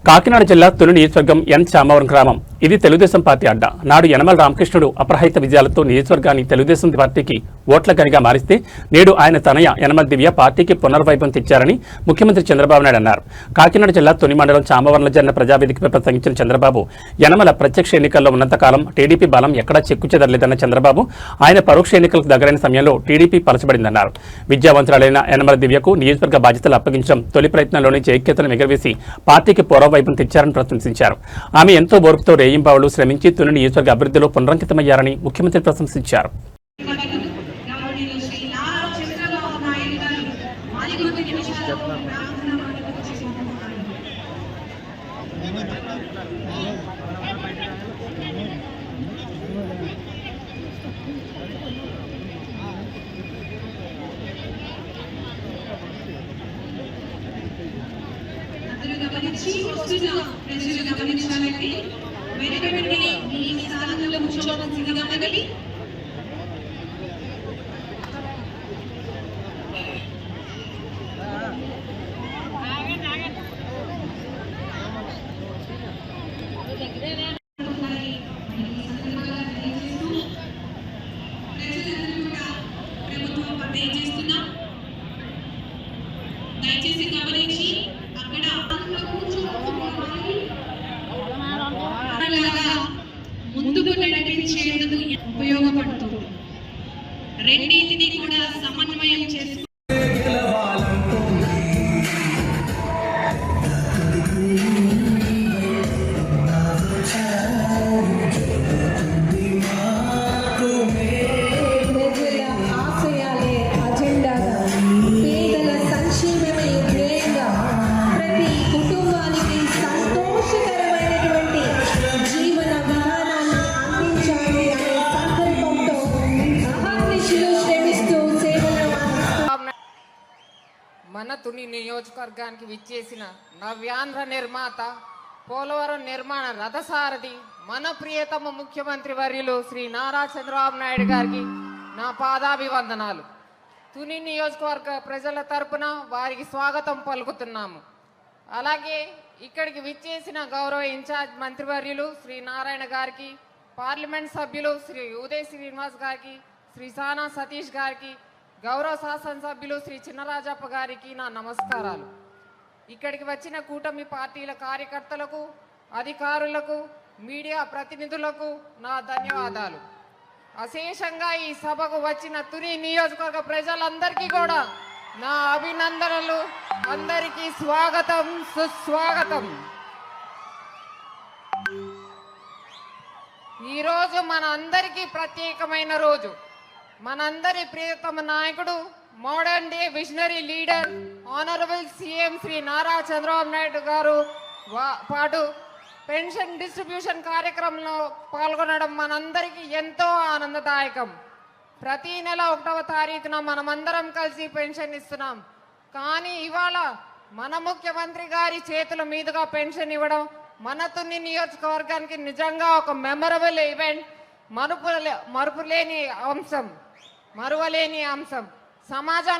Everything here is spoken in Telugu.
కాకినాడ జిల్లా తొలి నియోజకవర్గం ఎన్ చామవరం గ్రామం. ఇది తెలుగుదేశం పార్టీ అడ్డా. నాడు యనమల రామకృష్ణుడు అప్రహిత విజయాలతో నియోజకవర్గాన్ని తెలుగుదేశం పార్టీకి ఓట్ల గనిగా మారిస్తే నేడు ఆయన తనయ యనమల దివ్య పార్టీకి పునర్వైభవం తెచ్చారని ముఖ్యమంత్రి చంద్రబాబు నాయుడు అన్నారు. కాకినాడ జిల్లా తొలి మండలం చామవరంలో జరిగిన ప్రజావేదికపై ప్రసంగించిన చంద్రబాబు, యనమల ప్రత్యక్ష ఎన్నికల్లో ఉన్నంతకాలం టీడీపీ బలం ఎక్కడా చెక్కుచెదరలేదన్న చంద్రబాబు, ఆయన పరోక్ష ఎన్నికలకు దగ్గరైన సమయంలో టీడీపీ పలచబడిందన్నారు. విద్యావంతురాలైన యనమల దివ్యకు నియోజకవర్గ బాధ్యతలు అప్పగించడం తొలి ప్రయత్నంలోనే జైక్యతను ఎగరవేసి పార్టీకి వైపు తెచ్చారని ప్రశంసించారు. ఆమె ఎంతో ఓర్పుతో రేయింబావులు శ్రమించి తొలి నియోజకవర్గ అభివృద్ధిలో పునరంకితమయ్యారని ముఖ్యమంత్రి ప్రశంసించారు. ప్రజలు గమనించాలండి. వెనుకబడి మీ స్థానంలో కూర్చోవలసిందిగా మనవి. ప్రభుత్వం పనిచేస్తున్నాం. దయచేసి గమనించి అక్కడ ముందుకు నడిపించేందుకు ఉపయోగపడుతుంది. రెండింటిని కూడా సమన్వయం చేసుకుంటూ మన తుని నియోజకవర్గానికి విచ్చేసిన నవ్యాంధ్ర నిర్మాత, పోలవరం నిర్మాణ రథసారథి, మన ప్రియతమ ముఖ్యమంత్రి వర్యులు శ్రీ నారా చంద్రబాబు నాయుడు గారికి నా పాదాభివందనాలు. తుని నియోజకవర్గ ప్రజల తరపున వారికి స్వాగతం పలుకుతున్నాము. అలాగే ఇక్కడికి విచ్చేసిన గౌరవ ఇన్ఛార్జ్ మంత్రివర్యులు శ్రీ నారాయణ గారికి, పార్లమెంట్ సభ్యులు శ్రీ ఉదయ్ శ్రీనివాస్ గారికి, శ్రీ సానా సతీష్ గారికి, గౌరవ శాసనసభ్యులు శ్రీ చిన్నరాజప్ప గారికి నా నమస్కారాలు. ఇక్కడికి వచ్చిన కూటమి పార్టీల కార్యకర్తలకు, అధికారులకు, మీడియా ప్రతినిధులకు నా ధన్యవాదాలు. అశేషంగా ఈ సభకు వచ్చిన తుని నియోజకవర్గ ప్రజలందరికీ కూడా నా అభినందనలు. అందరికీ స్వాగతం, సుస్వాగతం. ఈరోజు మన అందరికీ ప్రత్యేకమైన రోజు. మనందరి ప్రియతమ నాయకుడు, modern day visionary leader, honourable CM Shri Nara Chandrababu Naidu గారు పాటు పెన్షన్ డిస్ట్రిబ్యూషన్ కార్యక్రమంలో పాల్గొనడం మనందరికీ ఎంతో ఆనందదాయకం. ప్రతి నెల 1వ తారీఖున మనమందరం కలిసి పెన్షన్ ఇస్తున్నాం. కానీ ఇవాళ మన ముఖ్యమంత్రి గారి చేతుల మీదుగా పెన్షన్ ఇవ్వడం మన తుని నియోజకవర్గానికి నిజంగా ఒక మెమరబుల్ ఈవెంట్, మరువలేని అంశం. సమాజంలో